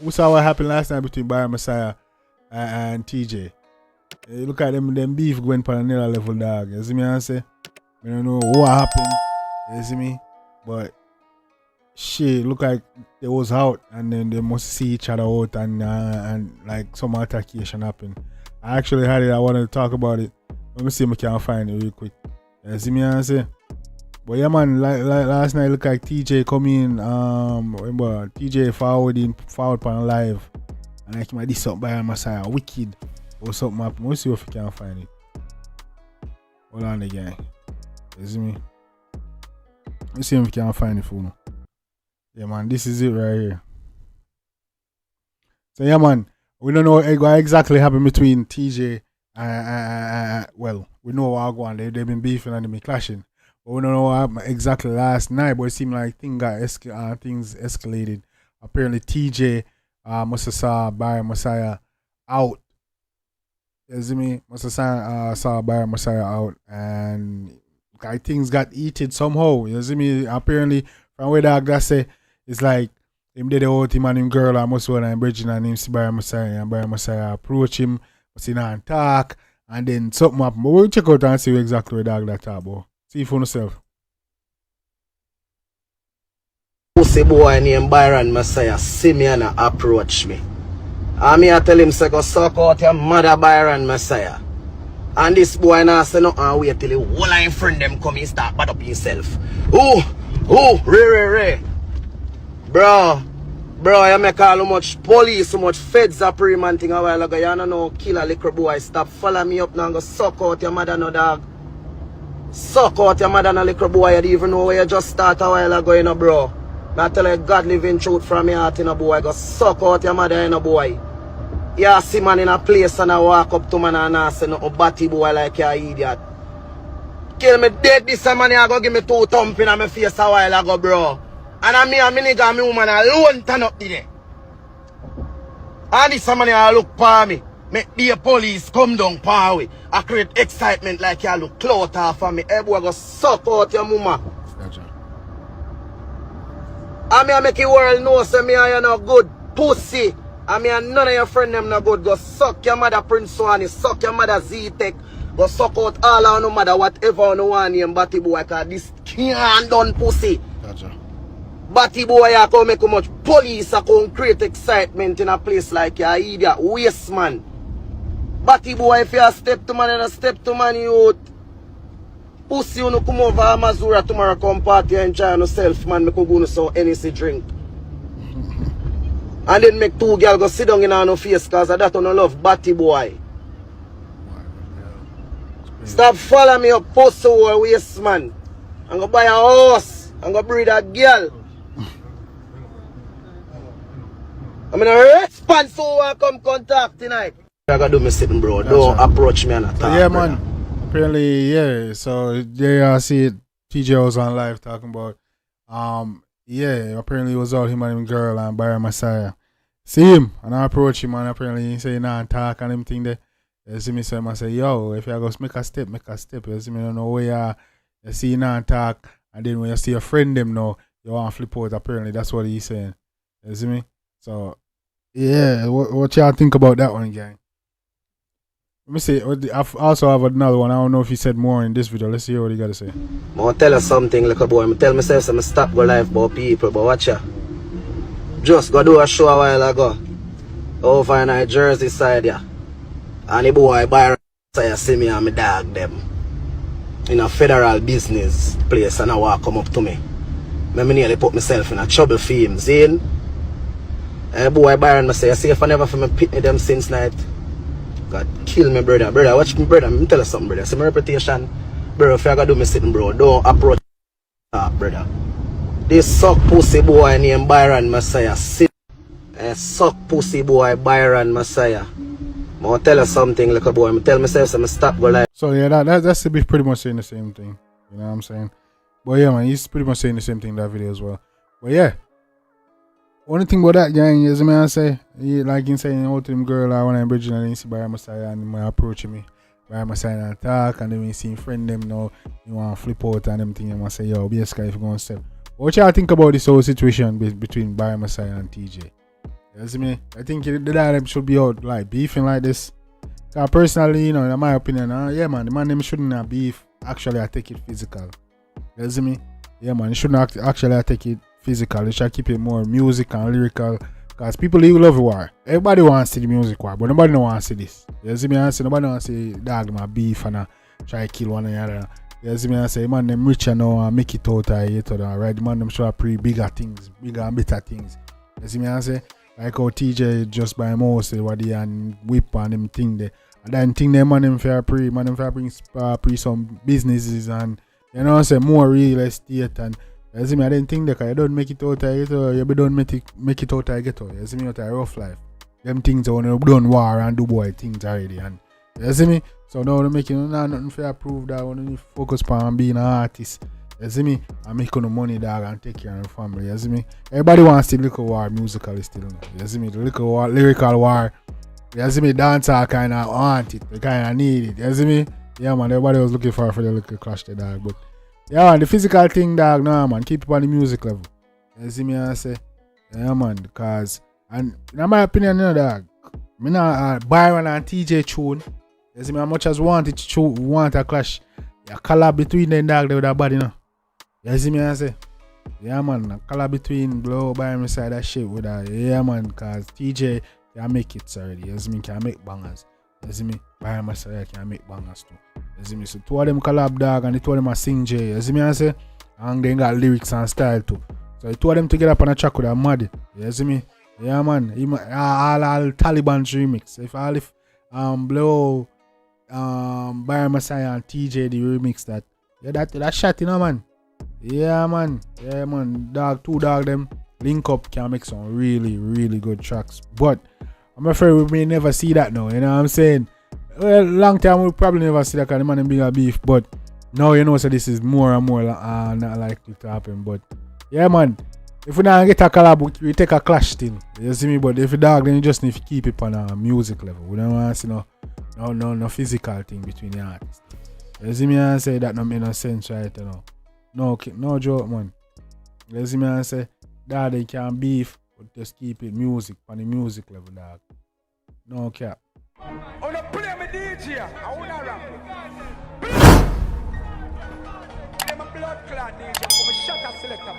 we saw what happened last night between BYRON MESSIA and TJ. Look at them beef going for another level, dog. You see me I say? I don't know what happened. You see me? But shit, look like they was out and then they must see each other out and like some altercation happened. I actually had it, I wanted to talk about it. Let me see if I can find it real quick. You see me I say? But yeah man, like last night look like TJ come in, remember TJ forward on live and like my this up BYRON MESSIA wicked or something happen. We'll see if we can find it. Hold on again. You see me? Let's see if we can find it for now. Yeah man, this is it right here. So yeah man, we don't know what exactly happened between TJ well, we know what going on. They've been beefing and they've been clashing. But we don't know what happened exactly last night, but it seemed like things escalated. Apparently TJ must have saw BYRON MESSIA out. You see me? Must have saw BYRON MESSIA out and like, things got heated somehow. You see me? Apparently from where that say it's like him did the whole thing and him girl and must one and bridging and him see BYRON MESSIA and BYRON MESSIA approach him, see now and talk and then something happened. But we'll check out and see exactly where that talk about. See for yourself. Pussy boy named BYRON MESSIA see me and approach me. And me I tell him say go suck out your mother BYRON MESSIA. And this boy now say no and wait till the whole line friend them come and start bad up himself. Ray. Bro, you make all much police, so much feds up man thing a while ago. You don't know kill a little boy. Stop follow me up now and go suck out your mother no dog. Suck out your mother no little boy. You don't even know where you just start a while ago, you know, bro. I tell you God living truth from your heart, you know, boy. Go suck out your mother, you know, boy. You see man in a place and I walk up to man and I say no batty boy like you idiot. Kill me dead this man, you go give me 2 thump in my face a while ago, bro. And I me and me nigga and me woman alone turn up today. And this man you look for me. Make the police come down for me. I create excitement like you look clout off of me. Hey boy go suck out your mama. Gotcha. And me I make the world know say me and you no good pussy. And me and none of your friends them no good. Go suck your mother Prince Swanny. Suck your mother Z-Tech. Go suck out all of no matter whatever no one name batty boy. Cause this can't done pussy. Gotcha. Batty boy I come make much police I come create excitement in a place like you idiot waste man. Batty boy if you step to man and a step to man youth. Pussy you no come over Amazura tomorrow come party and enjoy yourself man. Me could go so NEC drink. And then make 2 girls go sit down in our face cause that don't love batty boy. Stop follow me up pussy or waste man. I'm gonna buy a house. I'm gonna breed a girl. I'm gonna respond so I come contact tonight. I gotta do me sitting bro. Don't approach me and attack. So yeah man. Apparently yeah. So there I see it. TJ was on live talking about yeah, apparently it was all him and him girl and BYRON MESSIA. See him and I approach him and apparently he say nah and talk and everything there. You see me so I say, yo, if you go make a step. You see me don't know where you see now and talk and then when you see your friend them now, you want to flip out apparently that's what he's saying. You see me? So yeah, what y'all think about that one, gang? Let me see. I also have another one. I don't know if he said more in this video. Let's see what he got to say. I'm going to tell you something, little boy. I'm tell myself I'm stop go live about people, but watch ya. Just go do a show a while ago. Over in New Jersey side, yeah. And the boy BYRON MESSIA see me and my dog them. In a federal business place and I walk come up to me. I nearly put myself in a trouble for him, see? Boy BYRON MESSIA see if I never for me pick me them since night. God kill me brother. Brother, watch me brother. Let me tell you something brother. See my reputation. Bro, if you gotta do me sitting bro, don't approach brother. This suck pussy boy named BYRON MESSIA. Sit. Suck pussy boy BYRON MESSIA. I'm gonna tell you something little boy. I'm tell myself I'm stop go live. So yeah, that's pretty much saying the same thing. You know what I'm saying? But yeah man, he's pretty much saying the same thing in that video as well. But yeah. Only thing about that gang is, man, I say, like you saying, out to them girl, I want to bridge and then see BYRON MESSIA and him approaching me. BYRON MESSIA and talk, and then when you see him friend them now, you want to flip out and everything, you want to say, yo, be a sky if you go on step. What y'all think about this whole situation between BYRON MESSIA and TJ? You see me? I think the them should be out like beefing like this. Cause personally, you know, in my opinion, yeah man, the man them shouldn't have beef. Actually, I take it physical. You see me? Yeah man, you shouldn't actually take it physical. You should keep it more music and lyrical. Cause people love war. Everybody wants to see the music war, but nobody wants to see this. You see me? I say nobody wants to see dog my beef and try to kill one another. You see me? I say man them richer now and make it out of it, right? The man them should have pretty bigger things, bigger and better things. You see me? I say like how TJ just by mouse what they and whip and them thing there. And then thing them man them fair bring some businesses and you know say more real estate and you see me I didn't think that you don't make it out of ghetto, you don't make it out of ghetto. You see me out of rough life. Them things are when done war and do boy things already and you see me? So now they're making nothing fair prove that when you focus on being an artist. You see me? I'm making the money dog and take care of the family. You see me? Everybody wants the little war musically still now. You see me? The little war, lyrical war. You see me? Dancer kind of want it. They kind of need it. You see me? Yeah man, everybody was looking for the little clash the dog. But yeah man, the physical thing dog, no man, keep it on the music level. You see me? I say, yeah man, because, and in my opinion, you know dog, me not Byron and TJ tune. You see me? As much as want a clash, a collab between them dog, they would have bad, you know. You see me? I say, yeah man, a collab between Blow by my side that shit with that. Yeah man, cause TJ can make it already. You see me? Can make bangers. You see me? By my side can make bangers too. You see me? So two of them collab dog and the two of them are sing J. You see me? I say, and they got lyrics and style too. So the two of them together on a track with a mad. You see me? Yeah man, all Taliban's remix. If Blow by Messiah and TJ the remix that. Yeah, that shot, you know man. Yeah man, dog, two dog them link up can make some really, really good tracks. But I'm afraid we may never see that now, you know what I'm saying? Well, long time we'll probably never see that kind of man and bigger beef, but now you know so this is more and more not likely to happen. But yeah man, if we don't get a collab, we take a clash still. You see me? But if you dog, then you just need to keep it on a music level. We don't want to see no physical thing between the artists. You see me? I say that don't make no sense right you know. No joke, man. You see me? I say that they can beef, but just keep it music on the music level, dog. No cap. On a play me DJ, I wanna rap. I'm a blood clot DJ, I'm a shot a selector.